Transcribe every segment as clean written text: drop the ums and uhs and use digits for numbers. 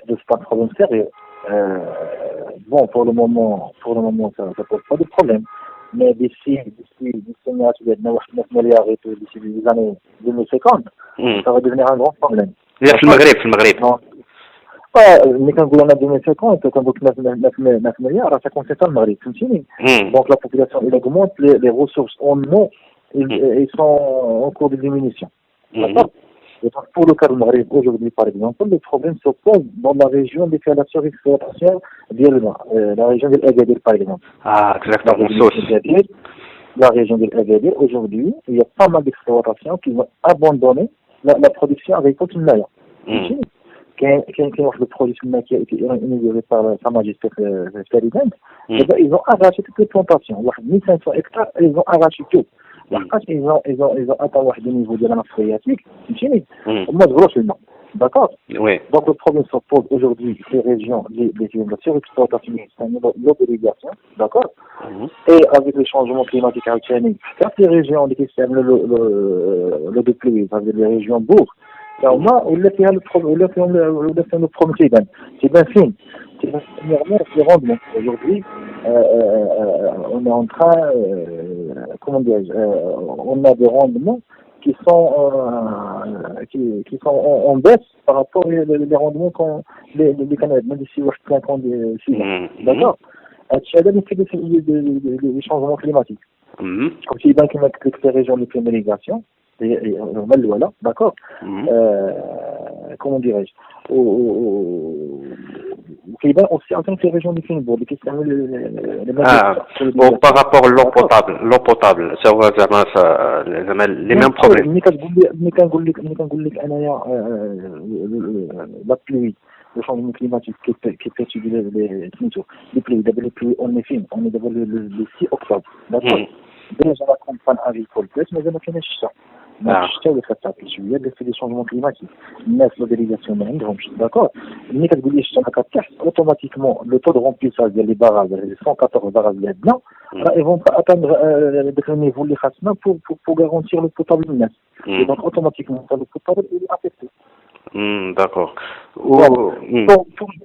c'est un problème sérieux. Bon, pour le moment, ça ne pose pas de problème. Mais d'ici 9 milliards et tout, d'ici les années 2050, ça va devenir un grand problème. لا في المغرب في المغرب. ملي كنقولوا انا 2050 كنقول 9 مليار راه 57 المغرب فهمتيني. دونك لا population elle augmente, les ressources en eau ils sont en cours de diminution. D'accord. Et donc, pour le cas du Maghreb aujourd'hui par exemple, le problème se pose dans la région de la surexploitation la région de l'Agadir par exemple. exactement. La région de l'Agadir aujourd'hui, il y a pas mal d'exploitations qui vont abandonner la production agricole tunnelière. كاين واحد البرودوي qui a été inauguré par Sa Majesté le Président. Ils ont arraché toutes les plantations. واحد 1500 hectares, ils ont arraché tout. لحقاش ils ont atteint واحد النيفو ديال النفط phréatique فهمتيني وما تغروش الماء. D'accord. Oui. Donc le problème se pose aujourd'hui ces régions de surexploitation l'obligation, d'accord. Et avec le changement climatique actuel, les régions qui sont le dépluie, c'est-à-dire les régions bourgs, هما ولا فيها ولا فيهم البروبليم تيبان فين premièrement les rendements. Aujourd'hui on est en train on a des rendements qui sont en baisse par rapport aux rendements qu'on les Canadiens d'ici 5 ans d'ici. D'accord. هذا اللي fait les changements climatiques. Comme si bien que les régions de irrigation voilà, d'accord. Comment dirais-je, aussi en tant que région du Finbourg, bon, par rapport à l'eau potable, ça va les mêmes problèmes. La pluie, le changement climatique qui fait subir les pluies, on est fin, on est d'abord le 6 octobre, d'accord. Déjà la campagne agricole, mais je ne connais pas ça. الشتاء اللي كتعطي شويه اللي فيه لي شونجمون كليماتيك الناس لا ديليغاسيون ما عندهمش داكور. ملي كتقول لي الشتاء كتحت اوتوماتيكمون لو تو دو رومبليساج ديال لي باراج لي 114 باراج اللي عندنا راه ايفون اتاندر داك النيفو اللي خاصنا pour garantir لو بوتابل للناس. دونك اوتوماتيكمون لو بوتابل اللي افيكتي. D'accord.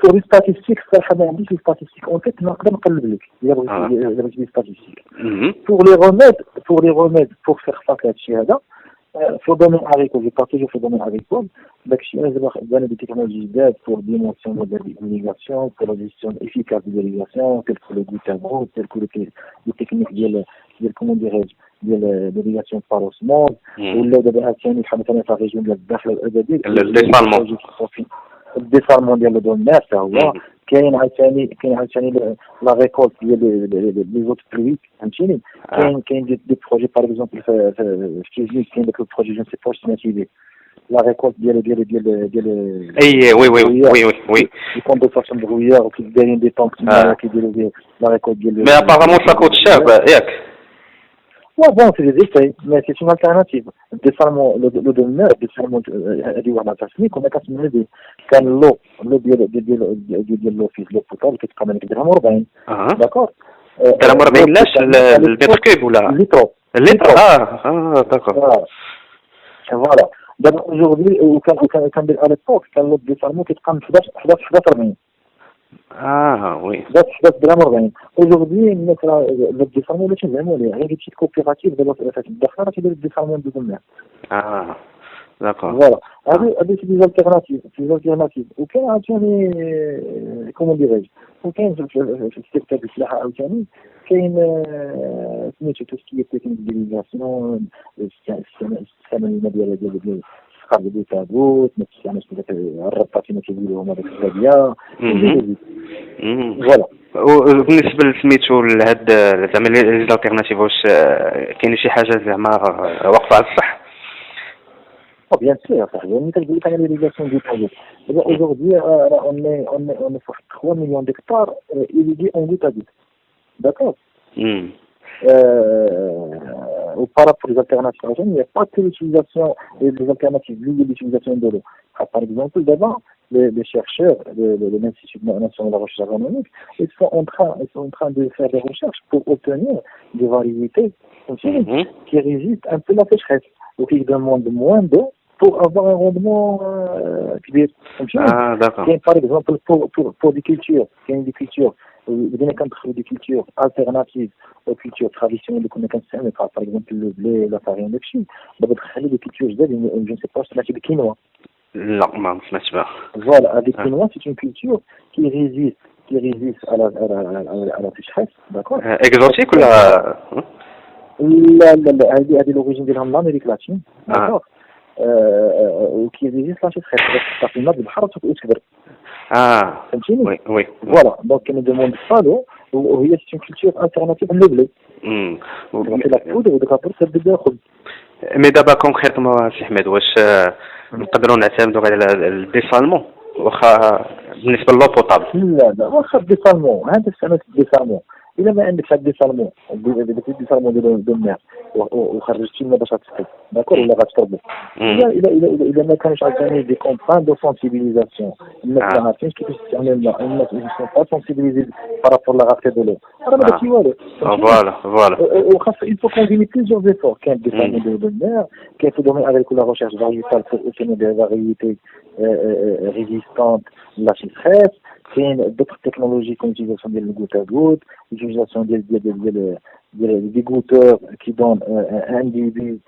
Pour les statistiques, ça m'a dit les statistiques en fait نقدر نقلب لك الا بغيتي لي statistiques. Pour les remèdes pour faire face à هادشي هذا في الدومين agricole, j'ai pas toujours fait le domaine agricole. داكشي دابا des technologies d'aide pour dimension de l'irrigation, pour la gestion efficace de l'irrigation, tel que le goutte à goutte, tel que les techniques ديال comment dirais-je ديال l'irrigation par osmose. ولا دابا ثاني بحال مثلا في الريجيون ديال الداخل الأبدي الديسالمون ديال الدومين حتى هو كاين عاوتاني لا ريكولت ديال لي زوت بلوي فهمتيني. كاين دي بروجي باغ اكزومبل في تيزنيك كاين داك البروجي جو سي با سيماتيفي لا ريكولت ديال اي وي الكوندنساسيون دغويا وكيدايرين دي طونك كيديروا لا ريكولت ديال مي ابارامون سا كوت شاب ياك. Ouais, bon, c'est des détails, mais c'est une alternative. Le dessalement, le donneur, le dessalement, elle dit, voilà, ça se met, qu'on a qu'à se mener, quand l'eau l'office, l'eau potable, qui est quand même درهم 40. D'accord? درهم 40 لاش المتر كيب ولا اللتر d'accord. Voilà. Donc aujourd'hui, quand à l'époque, quand l'eau de dessalement qui est quand même 11 oui. حدث درهم 40. Aujourd'hui, مثلا le dessalement ماشي زعما غير دي بيتيت كوبيراتيف دابا في الداخل راه كيدير الديسالمون دو دمير. D'accord. Voilà. هذه سي دي التيرناتيف وكاين عاوتاني كومون ديريج وكاين في السيكتور ديال السلاحه عاوتاني كاين سميتو تو سكي تكنيك ديليغاسيون الثمن ديال السخاب ديال التابوت ما تستعملش داك الرباط كما كيقولوا هما داك الزابيه. فوالا. وبالنسبه لسميتو لهاد زعما لي زالتيرناتيف واش كاين شي حاجه زعما واقفه على الصح؟ Bien sûr, on est dans l'irrigation du projet. Aujourd'hui, on est sur 3 millions d'hectares irrigués en goutte à goutte. D'accord. Par rapport aux alternatives, il n'y a pas que l'utilisation des alternatives liées à l'utilisation de l'eau. Par exemple, d'abord, les chercheurs de l'Institut national de la recherche agronomique, ils sont en train de faire des recherches pour obtenir des variétés qui résistent un peu à la sécheresse ou qui demandent moins d'eau pour avoir un rendement كبير فهمتيني. داكور. كاين باغ اكزومبل بور دي كولتور، كاين دي كولتور بدينا كندخلوا دي كولتور التيرناتيف او كولتور تراديسيونيل اللي كنا كنستعملوا باغ اكزومبل لو بلي لا فارين داكشي. دابا دخلوا دي كولتور جداد جو سي با سمعتي بالكينوا. لا ما سمعتش بها. فوالا هذيك الكينوا سي اون كولتور كي ريزيست على تشخيص داكور. اكزوتيك ولا؟ لا هذه لوريجين ديالهم لامريك لاتين داكور. وكي ريزيست لا تشخيص صافي الماء البحر وتكبر. فهمتيني. وي فوالا دونك كاين دوموند فالو وهي سي اون كولتور التيرناتيف لو بلي. في لا بودر وداك البرد تبدا ياخذ. مي دابا كونكريتمون سي حميد واش نقدروا نعتمدوا على الديسالمون واخا بالنسبه لو بوطابل؟ لا واخا الديسالمون هذا استعملت الديسالمون الا ما عندكش هاد الديسالمون الديسالمون ديال الماء وخرجتي الماء باش تسقي داكور ولا غتشربو. الا ما كانش عاوتاني دي كومبان دو سونسيبيليزاسيون الناس ما عارفينش كيفاش تستعمل الماء الناس ما سون با سونسيبيليزي بارابور لا غارتي دو لو راه ما داكشي والو. فوالا وخاص il faut combiner plusieurs efforts. كاين الديسالمون دو الماء كاين في دومين اغريكول لا ريشيرش فاريتال pour obtenir des variétés résistantes la sécheresse. كاين d'autres technologies comme l'utilisation ديال الغوت à goutte, l'utilisation ديال des gouteurs qui donnent un débit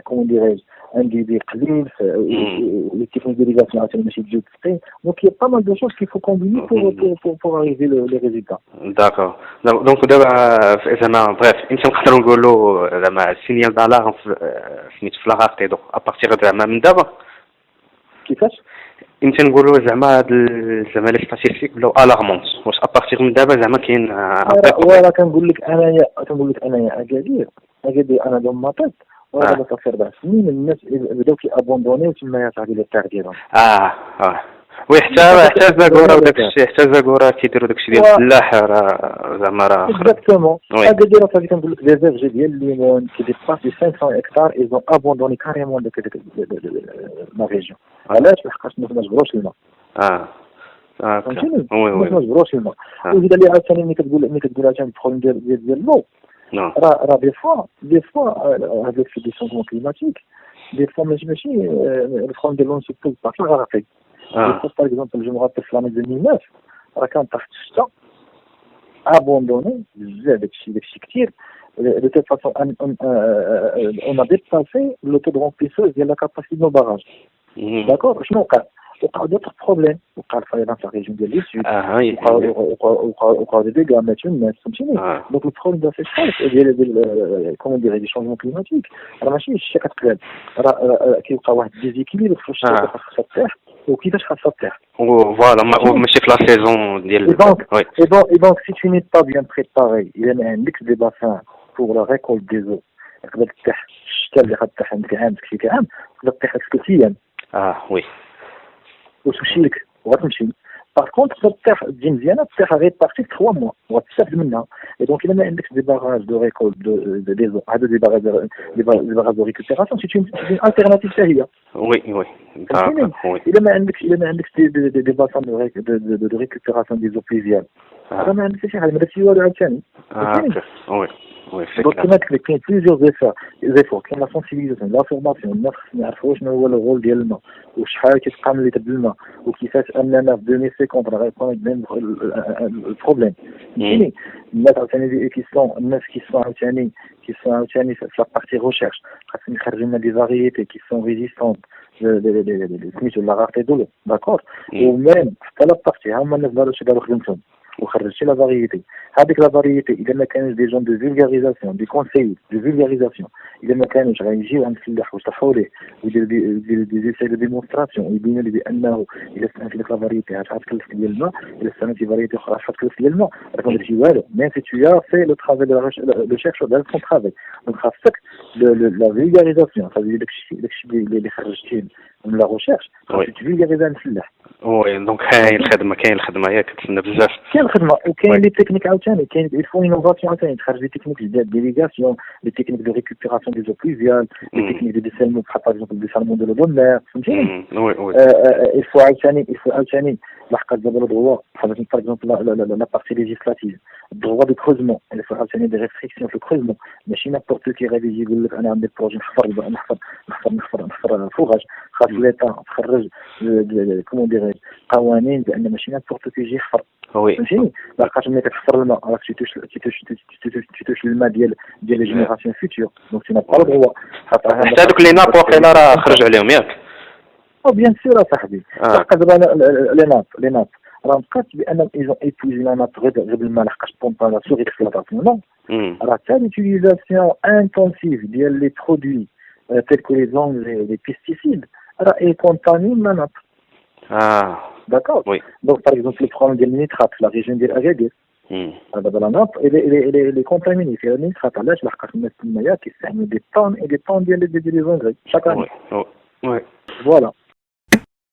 comment dirais-je un débit قليل les techniques d'irrigation عشان ماشي تجيب تسقي. Donc il y a pas mal de choses qu'il faut combiner pour arriver les résultats. داكور. دونك دابا زعما بريف يمكن نقدروا نقولوا زعما السينيال دالار سميت في لاغارتي دو ابارتيغ زعما من دابا كيفاش يمكن نقولوا زعما هاد زعما لي ستاتيستيك ولاو الارمونت واش ابارتيغ من دابا زعما كاين ولا كنقول لك انايا اكادير انا دوم ماطيط وهذا صافي 4 سنين الناس بداو كيابوندونيو تما صاحبي لي تاع ديالهم. وحتى زاكورا وداك الشيء حتى زاكورا كيديروا داك الشيء ديال الفلاح راه زعما راه اكزاكتومون. اكادير صافي كنقول لك دي فيرجي ديال الليمون كي ديباسي 500 هكتار ايزون ابوندوني كاريمون داك لا ريجيون. علاش؟ لحقاش الناس ما جبروش الماء. فهمتيني. ما جبروش الماء. وزيد اللي عاوتاني ملي كتقول عاوتاني البروبليم ديال لو راه دي فوا avec les changements climatiques des fois ماشي البروبليم ديال لو سيبوز باغ لا غارتي. باغ اكزومبل جو مغابل في لاني 2009 راه كان تحت الشتا ابوندوني بزاف داكشي كثير de telle façon on a dépassé le taux de remplissage ديال la capacité de nos barrages. D'accord. شنو وقع d'autres problèmes وقع الفيضان في الريجون ديال لي سود وقعوا دي ديغا ماتوا الناس فهمتيني. دونك البروبليم ديال السيشاج ديال كومون دير دي شونجمون كليماتيك راه ماشي الشتا كتقلب راه كيوقع واحد ديزيكيليبر في الشتا خاصها تطيح وكيفاش خاصها تطيح. فوالا ماشي في لا سيزون ديال et donc si tu n'es pas bien préparé il y a un mix des bassins pour la récolte des eaux تقدر تطيح الشتا اللي غتطيح عندك عام شي عام تقدر تطيح لك 3 ايام. وي وتمشي لك وغتمشي. باغ كونتر تطيح تجي مزيانه تطيح غير بارتي 3 موا وغتستافد منها. اي دونك الا ما عندكش دي باراج دو ريكول دي زو هادو دي باراج دو ريكوبيراسيون سي اون التيرناتيف حتى هي. وي الا ما عندكش دي باسان دو ريكوبيراسيون دي زو بليزيال راه ما عندكش شي حاجه ما داكشي والو عاوتاني. وي دونك كما قلت لك كاين بليزيور زيفور كاين لا سونسيبيليزاسيون لا فورماسيون الناس خصنا يعرفوا شنو هو الغول ديال الماء وشحال كيتقام لي بالماء وكيفاش اننا في 2050 راه غيكون بين البروبليم. فهمتيني. الناس عاوتاني الناس كي سون عاوتاني في لا بارتي ريشيرش خاصهم يخرجوا لنا دي فارييتي كي سون ريزيستونت سميتو لا غارتي دولو داكور. وميم حتى لا بارتي هما الناس داروا خدمتهم وخرجتي لا فارييتي. هذيك لا فارييتي اذا ما كانش دي جون دو فولغاريزاسيون دي كونساي دو فولغاريزاسيون اذا ما كانوش غيجيو عند الفلاح ويشرحوا ليه ويدير دي زيساي دو ديمونستراسيون ويبينوا ليه بانه اذا استعملتي ديك لا فارييتي غتكلف ديال الماء اذا استعملتي فارييتي اخرى غتكلف ديال الماء راه ما درتي والو. ميم سي تو يا في لو ترافاي دو شيرشور ديال سون ترافاي دونك خاصك لا فولغاريزاسيون خاصك داكشي اللي خرجتيه من لا ريشيرش خاصك تفولغاريزا الفلاح. وي دونك كاين الخدمه ياك كتسنى بزاف. كاين الخدمه وكاين لي تكنيك عاوتاني كاين الفو انوفاسيون عاوتاني تخرج لي تكنيك جداد ديليغاسيون لي تكنيك دو ريكوبيراسيون دي زو بليزيال لي تكنيك دو ديسالمون بحال باغ اكزومبل ديسالمون دو لو دو مير فهمتيني. الفو عاوتاني لحقات دابا الدغوا بحال باغ اكزومبل لا بارتي ليجيسلاتيف الدغوا دو كروزمون الفو عاوتاني دي ريستريكسيون في الكروزمون ماشي نابورت كي غادي يجي يقول لك انا عندي بروجي نحفر توفر فوغاج، خاص ليطا تخرج كومون ديغي قوانين بان ماشي نابورت كي يجي يحفر. فهمتيني؟ لقاش ملي كتحفر الماء راك تيتوش الماء ديال لي جينيراسيون فيتور، دونك تي با الغوا. حتى دوك لي ناب واقيلا راه خرج عليهم ياك؟ بيان سور اصاحبي. دابا لي ناب راه بقات بان ايزون ايبوزي لا ناب غير بالماء لحقاش بومبا لا سوغ اكسبلوطاسيون. راه حتى ليوتيليزاسيون انتونسيف ديال لي برودوي تيل كو لي زونغري لي بيستيسيد راه يكونتامين لا ناب. D'accord. Oui. Donc, par exemple, le problème des nitrates, la région de l'Agadir, la nappe, elle est contaminée. C'est le nitrate. Là, je l'ai reconnu qui s'est des tonnes et des tonnes de engrais chaque année. Oui. Voilà.